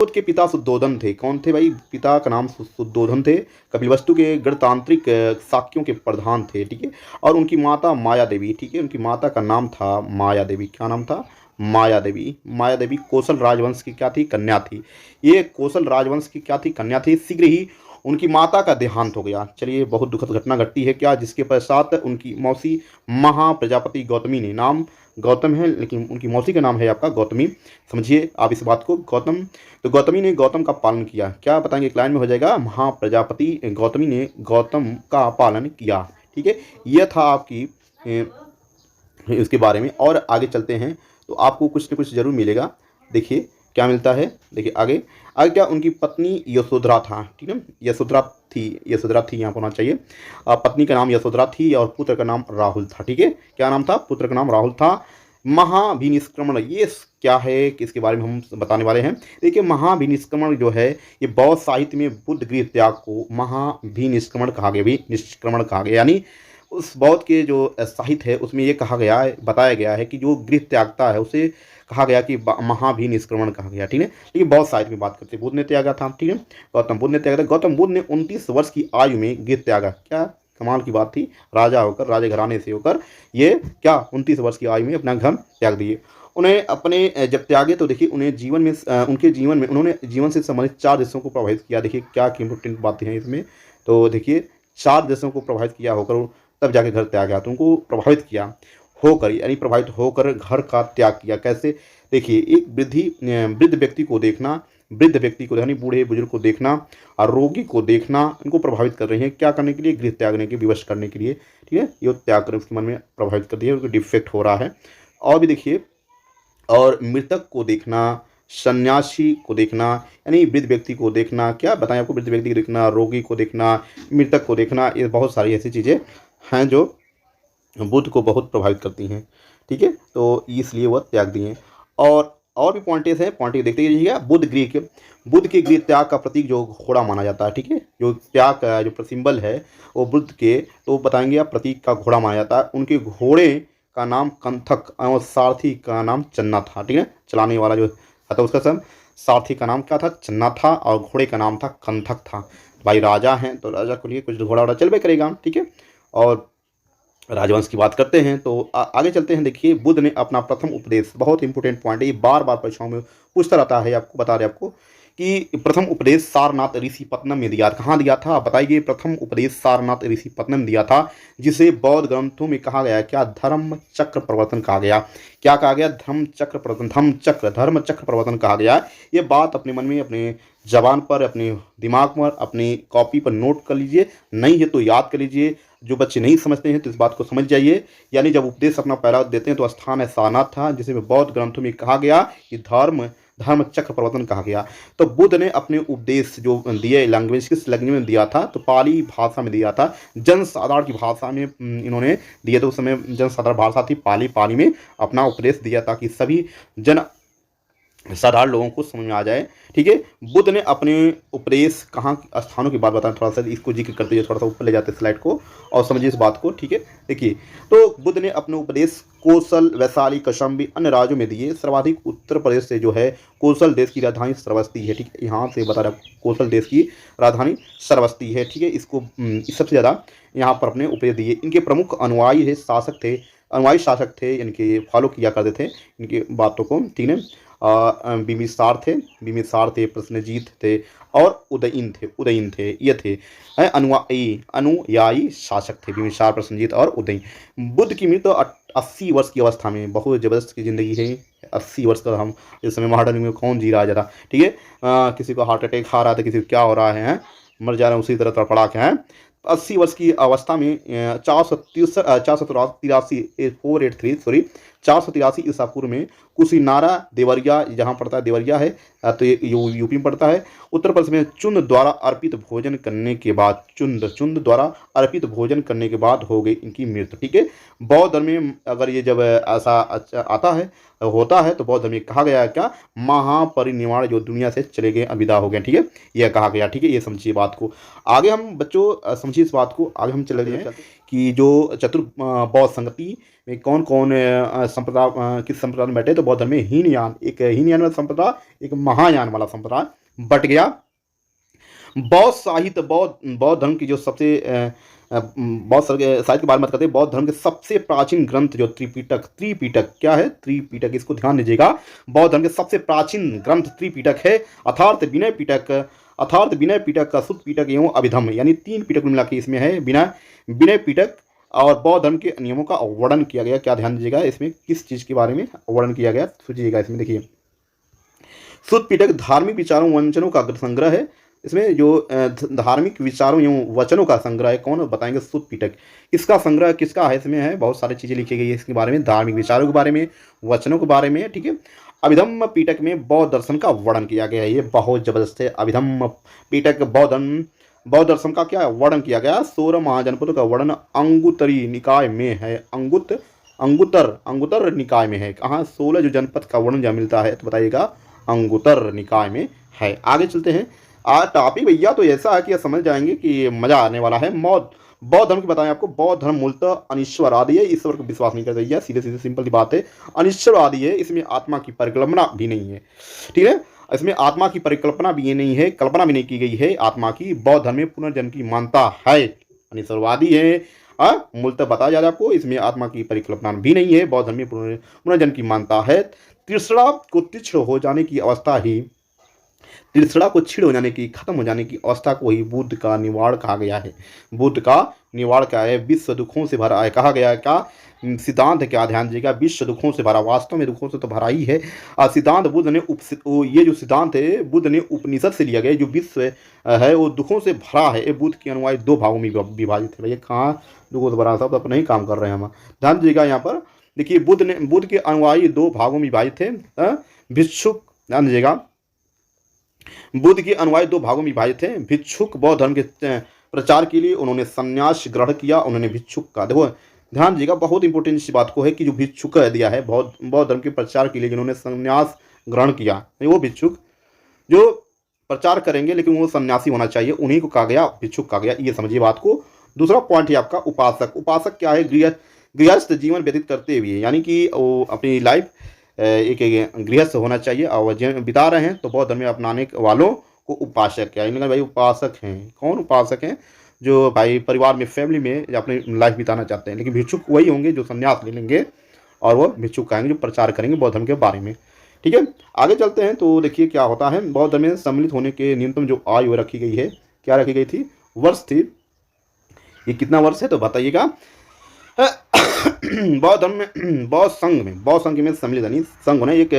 बुद्ध के पिता शुद्धोधन थे। कौन थे भाई? पिता का नाम शुद्धोधन थे। कपिलवस्तु के गणतांत्रिक शाक्यों के प्रधान थे, ठीक है। और उनकी माता माया देवी, ठीक है। उनकी माता का नाम था माया देवी। क्या नाम था? माया देवी। माया देवी कौशल राजवंश की क्या थी? कन्या थी। ये कौशल राजवंश की क्या थी? कन्या थी। शीघ्र ही उनकी माता का देहांत हो गया। चलिए, बहुत दुखद घटना घटती है क्या, जिसके पश्चात उनकी मौसी महाप्रजापति गौतमी ने, नाम गौतम है लेकिन उनकी मौसी का नाम है आपका गौतमी। समझिए आप इस बात को, गौतम। तो गौतमी ने गौतम का पालन किया। क्या बताएंगे? एक लाइन में हो जाएगा, महाप्रजापति गौतमी ने गौतम का पालन किया, ठीक है। यह था आपकी इसके बारे में। और आगे चलते हैं तो आपको कुछ न कुछ जरूर मिलेगा। देखिए क्या मिलता है। देखिए आगे आगे क्या, उनकी पत्नी यशोधरा था, ठीक है। यशोधरा थी यहाँ पर होना चाहिए। पत्नी का नाम यशोधरा थी और पुत्र का नाम राहुल था, ठीक है। क्या नाम था? पुत्र का नाम राहुल था। महाभिनिष्क्रमण, ये क्या है कि इसके बारे में हम बताने वाले हैं। देखिए, महाभिनिष्क्रमण जो है, ये बौद्ध साहित्य में बुद्ध गृह त्याग को महाभिनिष्क्रमण कहा गया, भी निष्क्रमण कहा गया। यानी उस बौद्ध के जो साहित्य है उसमें ये कहा गया है, बताया गया है कि जो गृह त्यागता है उसे कहा गया कि महाभिनिष्क्रमण कहा गया, ठीक है। लेकिन बौद्ध साहित्य में बात करते हैं, बुद्ध ने त्यागा था, ठीक है। गौतम बुद्ध ने त्यागा था। गौतम बुद्ध ने 29 वर्ष की आयु में गृह त्यागा। क्या कमाल की बात थी, राजा होकर, राजे घराने से होकर ये क्या 29 वर्ष की आयु में अपना घर त्याग दिए। उन्हें अपने जब त्यागे तो देखिए उन्हें जीवन में उनके जीवन में उन्होंने जीवन से संबंधित 4 देशों को प्रभावित किया। देखिए क्या इंपॉर्टेंट बातें हैं इसमें। तो देखिए 4 देशों को प्रभावित किया होकर तब जाके घर त्याग गया। तो उनको प्रभावित किया होकर, यानी प्रभावित होकर घर का त्याग किया। कैसे? देखिए, एक वृद्ध व्यक्ति को देखना, यानी बूढ़े बुजुर्ग को देखना और रोगी को देखना, इनको प्रभावित कर रहे हैं। क्या करने के लिए? गृह त्यागने के, विवश करने के लिए, ठीक है। ये त्याग कर उसके मन में प्रभावित कर दिया, उनको डिफेक्ट हो रहा है। और भी देखिए, और मृतक को देखना, सन्यासी को देखना, यानी वृद्ध व्यक्ति को देखना। क्या बताएं आपको? वृद्ध व्यक्ति को देखना, रोगी को देखना, मृतक को देखना, ये बहुत सारी ऐसी चीज़ें हैं जो बुद्ध को बहुत प्रभावित करती हैं, ठीक है। तो इसलिए वह त्याग दिए। और भी पॉइंट्स हैं, पॉइंट देखते रहिएगा। बुद्ध के गृह त्याग का प्रतीक जो घोड़ा माना जाता है, ठीक है। जो त्याग का जो सिंबल है वो बुद्ध के, तो बताएंगे आप, प्रतीक का घोड़ा माना जाता है। उनके घोड़े का नाम कंथक और सारथी का नाम चन्ना था, ठीक है। चलाने वाला जो था उसका सब, सारथी का नाम क्या था? चन्ना था। और घोड़े का नाम था कंथक था। भाई राजा हैं तो राजा को लिए कुछ घोड़ा वोड़ा चलबे करेगा, ठीक है। और राजवंश की बात करते हैं तो आगे चलते हैं। देखिए, बुद्ध ने अपना प्रथम उपदेश, बहुत इंपॉर्टेंट पॉइंट है, ये बार बार परीक्षाओं में पूछता रहता है, आपको बता रहे आपको कि प्रथम उपदेश सारनाथ ऋषिपत्तनम में दिया। कहाँ दिया था बताइए? प्रथम उपदेश सारनाथ ऋषिपत्तनम दिया था, जिसे बौद्ध ग्रंथों में कहा गया, क्या? धर्म चक्र प्रवर्तन कहा गया। क्या कहा गया? धर्म चक्र प्रवर्तन कहा गया। ये बात अपने मन में, अपने जबान पर, अपने दिमाग पर, अपनी कॉपी पर नोट कर लीजिए। नहीं है तो याद कर लीजिए। जो बच्चे नहीं समझते हैं तो इस बात को समझ जाइए। यानी जब उपदेश अपना पहला देते हैं तो स्थान है सारनाथ था, जिसे बौद्ध ग्रंथों में कहा गया कि धर्म चक्र प्रवर्तन कहा गया। तो बुद्ध ने अपने उपदेश जो दिए, लैंग्वेज किस लैंग्वेज में दिया था? तो पाली भाषा में दिया था, जनसाधारण की भाषा में इन्होंने दिए। तो उस समय जनसाधारण भाषा थी पाली में अपना उपदेश दिया ताकि सभी जन साधारण लोगों को समझ में आ जाए, ठीक है। बुद्ध ने अपने उपदेश कहाँ स्थानों की बात बताएं, थोड़ा सा इसको जिक्र करते हुए थोड़ा सा ऊपर ले जाते स्लाइड को और समझिए इस बात को, ठीक है। देखिए, तो बुद्ध ने अपने उपदेश कौशल, वैशाली, कौशाम्बी अन्य राज्यों में दिए। सर्वाधिक उत्तर प्रदेश से जो है कौशल देश की राजधानी श्रावस्ती है, ठीक है। यहाँ से बता रहा कौशल देश की राजधानी श्रावस्ती है, ठीक है। इसको सबसे ज़्यादा यहाँ पर अपने उपदेश दिए। इनके प्रमुख अनुयायी शासक थे, इनके फॉलो किया करते थे इनकी बातों को, ठीक है। बिम्बिसार थे, प्रश्नजीत थे और उदयन थे। ये थे अनुयायी शासक थे, बिम्बिसार, प्रश्नजीत और उदयन। बुद्ध की मृत्यु 80 वर्ष की अवस्था में, बहुत ज़बरदस्त की ज़िंदगी है। 80 वर्ष का हम इस समय मॉडर्न में कौन जी रहा ज़रा, ठीक है। किसी को हार्ट अटैक आ रहा था, किसी को क्या हो रहा है, मर जा रहे हैं, उसी तरह तड़पड़ा के हैं। 80 वर्ष की अवस्था में 483 ईसा पूर्व में कुशीनारा देवरिया, जहाँ पड़ता है देवरिया है, तो ये यूपी में पड़ता है, उत्तर प्रदेश में चुंद द्वारा अर्पित भोजन करने के बाद हो गई इनकी मृत्यु, ठीक है। बौद्ध धर्म में अगर ये जब ऐसा आता है होता है तो बौद्ध धर्म में कहा गया है क्या, महापरिनिर्वाण, जो दुनिया से चले गए, अलविदा हो गए, ठीक है, यह कहा गया, ठीक है। ये समझिए बात को। आगे हम बच्चों समझिए इस बात को, आगे हम चले गए कि जो बौद्ध संगति में कौन कौन संप्रदाय किस संप्रदाय में बैठे, तो बौद्ध धर्म में हीनयान, एक हीनयान वाला संप्रदाय, एक महायान वाला संप्रदाय बट गया। बौद्ध साहित्य, बौद्ध धर्म की जो सबसे बौद्ध साहित्य के बारे में बात करते हैं, बौद्ध धर्म के सबसे प्राचीन ग्रंथ जो त्रिपिटक क्या है, त्रिपिटक, इसको ध्यान दीजिएगा। बौद्ध धर्म के सबसे प्राचीन ग्रंथ त्रिपिटक है, अर्थात विनय पिटक का सुत्त पिटक एवं अभिधम्म, यानी 3 पिटक मिला के इसमें है विनय पिटक। और बौद्ध धर्म के नियमों का वर्णन किया गया, क्या ध्यान दीजिएगा, इसमें किस चीज़ के बारे में वर्णन किया गया सोचिएगा। इसमें देखिए, सुत्त पिटक धार्मिक विचारों वचनों का संग्रह है। इसमें जो धार्मिक विचारों एवं वचनों का संग्रह है, कौन बताएंगे, सुत्त पिटक। इसका संग्रह किसका है, इसमें है बहुत सारी चीज़ें लिखी गई है इसके बारे में, धार्मिक विचारों के बारे में, वचनों के बारे में, ठीक है। अभिधम्म पिटक में बौद्ध दर्शन का वर्णन किया गया है, ये बहुत जबरदस्त है। अभिधम्म पिटक बौद्ध दर्शन का क्या वर्णन किया गया, 16 महाजनपदों का वर्णन अंगुत्तरी निकाय में है, अंगुत्तर निकाय में है। कहाँ 16 जो जनपद का वर्णन जहाँ मिलता है तो बताइएगा अंगुत्तर निकाय में है। आगे चलते हैं। आज टॉपिक भैया तो ऐसा है कि समझ जाएंगे कि मजा आने वाला है। बौद्ध धर्म की बताएं आपको, बौद्ध धर्म मूलतः अनिश्वरवादी है, ईश्वर को विश्वास नहीं करता है, सीधे सिंपल सी बात है, अनिश्वरवादी है। इसमें आत्मा की परिकल्पना भी नहीं है, ठीक है, इसमें आत्मा की परिकल्पना भी नहीं है, कल्पना भी नहीं की गई है आत्मा की। बौद्ध धर्म में पुनर्जन्म की मानता है, अनिश्वरवादी है, मूलतः बताया जा रहा है आपको, इसमें आत्मा की परिकल्पना भी नहीं है। बौद्ध धर्म में पुनर्जन्म की मानता है। तिसरा को तीक्ष्ण हो जाने की अवस्था ही, तिसरा को छीड़ हो जाने की, खत्म हो जाने की अवस्था को ही बुद्ध का निवाड़ कहा गया है। बुद्ध का निवाड़ क्या है, विश्व दुखों से भरा है, कहा गया है क्या, सिद्धांत क्या, ध्यान दीजिएगा, विश्व दुखों से भरा, वास्तव में दुखों से तो भरा ही है। सिद्धांत बुद्ध ने ये जो सिद्धांत है बुद्ध ने उपनिषद से लिया गया, जो विश्व है वो दुखों से भरा है। ये बुद्ध के अनुयायी 2 भागों में विभाजित है। भैया कहाँ दुखों से भरा, सब अपना ही काम कर रहे हैं हम, ध्यान दीजिएगा। यहाँ पर देखिए, बुद्ध के अनुयायी 2 भागों में विभाजित थे, भिक्षुक, ध्यान दीजिएगा, बुद्ध के अनुयायी 2 भागों में विभाजित थे। भिक्षुक बौद्ध धर्म के प्रचार के लिए उन्होंने संन्यास ग्रहण किया, उन्होंने भिक्षुक का, देखो ध्यान दीजिएगा, बहुत इंपॉर्टेंट इस बात को है कि जो भिक्षुक दिया है बौद्ध धर्म के प्रचार के लिए जिन्होंने संन्यास ग्रहण किया, वो भिक्षुक जो प्रचार करेंगे लेकिन वो सन्यासी होना चाहिए, उन्हीं को कहा गया भिक्षुक कहा गया, ये समझिए बात को। दूसरा पॉइंट है आपका उपासक। उपासक क्या है, गृहस्थ जीवन व्यतीत करते हुए, यानी कि वो अपनी लाइफ एक गृहस्थ होना चाहिए और जीवन बिता रहे हैं, तो बौद्ध धर्म में अपनाने वालों को उपासक क्या है, भाई उपासक हैं। कौन उपासक हैं, जो भाई परिवार में, फैमिली में अपनी लाइफ बिताना चाहते हैं। लेकिन भिक्षुक वही होंगे जो संन्यास ले लेंगे और वो भिक्षुक कहेंगे जो प्रचार करेंगे बौद्ध धर्म के बारे में, ठीक है। आगे चलते हैं तो देखिए क्या होता है। बौद्ध धर्म में सम्मिलित होने के न्यूनतम जो आयु रखी गई है, क्या रखी गई थी, वर्ष थी। ये कितना वर्ष है तो बताइएगा। बौद्ध धर्म में, बौद्ध संघ में सम्मिलित, यानी संघ होना एक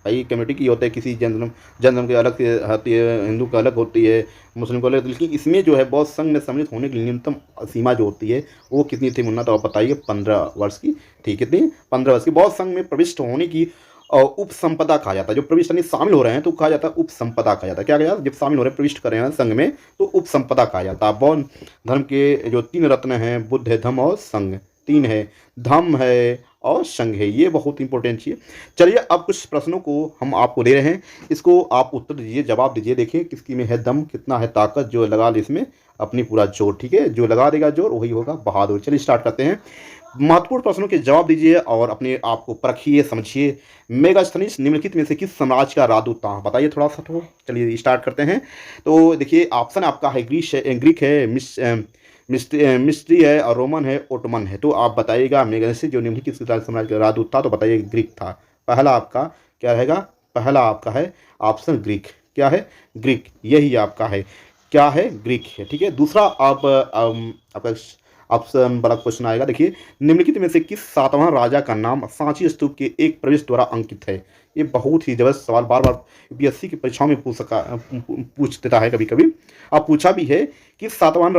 भाई कमेटी की होता है, किसी जैन धर्म के अलग से होती है, हिंदू का अलग होती है, मुस्लिम को अलग, लेकिन इसमें जो है बौद्ध संघ में सम्मिलित होने की न्यूनतम सीमा जो होती है वो कितनी थी मुन्ना, तो आप बताइए। 15 वर्ष की थी। कितनी, 15 वर्ष की। बौद्ध संघ में प्रविष्ट होने की उपसंपदा कहा जाता है, जो प्रविष्ट यानी शामिल हो रहे हैं तो कहा जाता है उपसंपदा कहा जाता है। क्या कहा जाता है, जब शामिल हो रहे हैं, प्रविष्ट कर रहे हैं संघ में तो उपसंपदा कहा जाता है। बौद्ध धर्म के जो 3 रत्न हैं, बुद्ध है, धम्म और संघ, 3 है, धम्म है और संघ है, ये बहुत इंपॉर्टेंट चीज़। चलिए अब कुछ प्रश्नों को हम आपको दे रहे हैं, इसको आप उत्तर दीजिए, जवाब दीजिए। देखिए किसकी में है दम, कितना है ताकत, जो लगा ले इसमें अपनी पूरा जोर, ठीक है, जो लगा देगा जोर वही होगा बहादुर। चलिए स्टार्ट करते हैं। महत्वपूर्ण प्रश्नों के जवाब दीजिए और अपने आप को परखिए, समझिए। मेगास्थनीज निम्नलिखित में से किस साम्राज्य का राजदूत था, बताइए थोड़ा सा। तो चलिए स्टार्ट करते हैं। तो देखिए ऑप्शन आपका है ग्रीक है, मिस्री है और रोमन है, ओटमन है। तो आप बताइएगा मेगास्थनीज जो निम्नलिखित साम्राज्य का राजदूत था, तो बताइए ग्रीक था। पहला आपका क्या रहेगा, पहला आपका है ऑप्शन ग्रीक। क्या है, ग्रीक, यही आपका है, क्या है, ग्रीक है, ठीक है। दूसरा आपका ऑप्शन बड़ा क्वेश्चन आएगा। देखिए निम्नलिखित में से किस 7वां राजा का नाम सांची स्तूप के एक प्रवेश द्वारा अंकित है। ये बहुत ही जबरदस्त सवाल, बार बार यूपीएससी की परीक्षाओं में पूछ देता है, कभी कभी अब पूछा भी है कि 7वां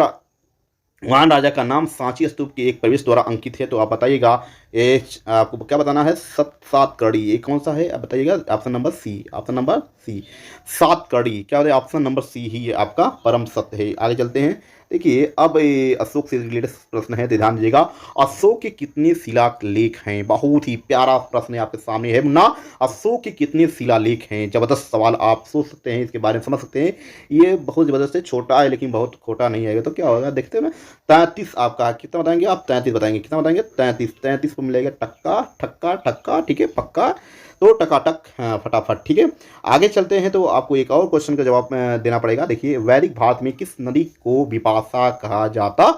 राजा का नाम सांची स्तूप के एक प्रवेश द्वारा अंकित है। तो आप बताइएगा आपको क्या बताना है, 7 कड़ी, ये कौन सा है आप बताइएगा। Option number C, option number C, 7 कड़ी क्या होता है, ऑप्शन नंबर सी ही है आपका परम सत्य है। आगे चलते हैं। देखिए अब ये अशोक से रिलेटेड प्रश्न है, तो ध्यान दीजिएगा। अशोक के कितने शिलालेख हैं? बहुत ही प्यारा प्रश्न है आपके सामने है मुन्ना। अशोक के कितने शिलालेख हैं? जबरदस्त सवाल, आप सोच सकते हैं, इसके बारे में समझ सकते हैं। ये बहुत जबरदस्त है, छोटा है लेकिन बहुत खोटा नहीं आएगा, तो क्या होगा देखते हैं ना। 33 आपका, कितना बताएंगे आप? 33 बताएंगे, कितना बताएंगे? 33। 33 को मिलेगा टक्का ठक्का ठक्का, ठीक है, पक्का। तो टकाटक, हाँ, फटाफट, ठीक है। आगे चलते हैं तो आपको एक और क्वेश्चन का जवाब देना पड़ेगा। देखिए, वैदिक भारत में किस नदी को विपाशा कहा जाता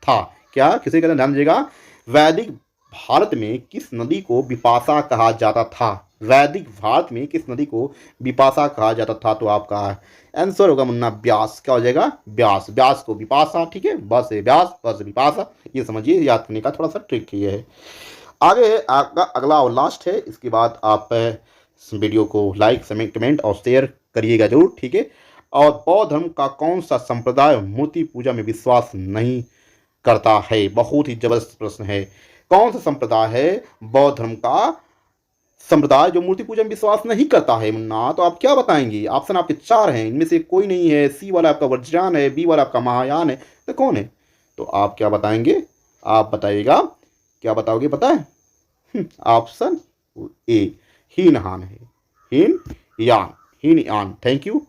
था? क्या किसी का ध्यान दीजिएगा। वैदिक भारत में किस नदी को विपाशा कहा जाता था? वैदिक भारत में किस नदी को विपाशा कहा जाता था? तो आपका आंसर होगा मुन्ना व्यास। क्या हो जाएगा? व्यास। व्यास को विपाशा, ठीक है, बस है व्यास, बस विपाशा, ये समझिए, याद करने का थोड़ा सा ट्रिक ये है। आगे है आपका अगला और लास्ट है, इसके बाद आप इस वीडियो को लाइक कमेंट और शेयर करिएगा जरूर, ठीक है। और बौद्ध धर्म का कौन सा संप्रदाय मूर्ति पूजा में विश्वास नहीं करता है? बहुत ही जबरदस्त प्रश्न है। कौन सा संप्रदाय है बौद्ध धर्म का संप्रदाय जो मूर्ति पूजा में विश्वास नहीं करता है मुन्ना? तो आप क्या बताएंगे? ऑप्शन आपके 4 हैं, इनमें से कोई नहीं है। सी वाला आपका वज्रयान है, बी वाला आपका महायान है, तो कौन है? तो आप क्या बताएंगे? आप बताइएगा, क्या बताओगे पता है? ऑप्शन ए हीनहान है, हीन यान, हीन यान। Thank you.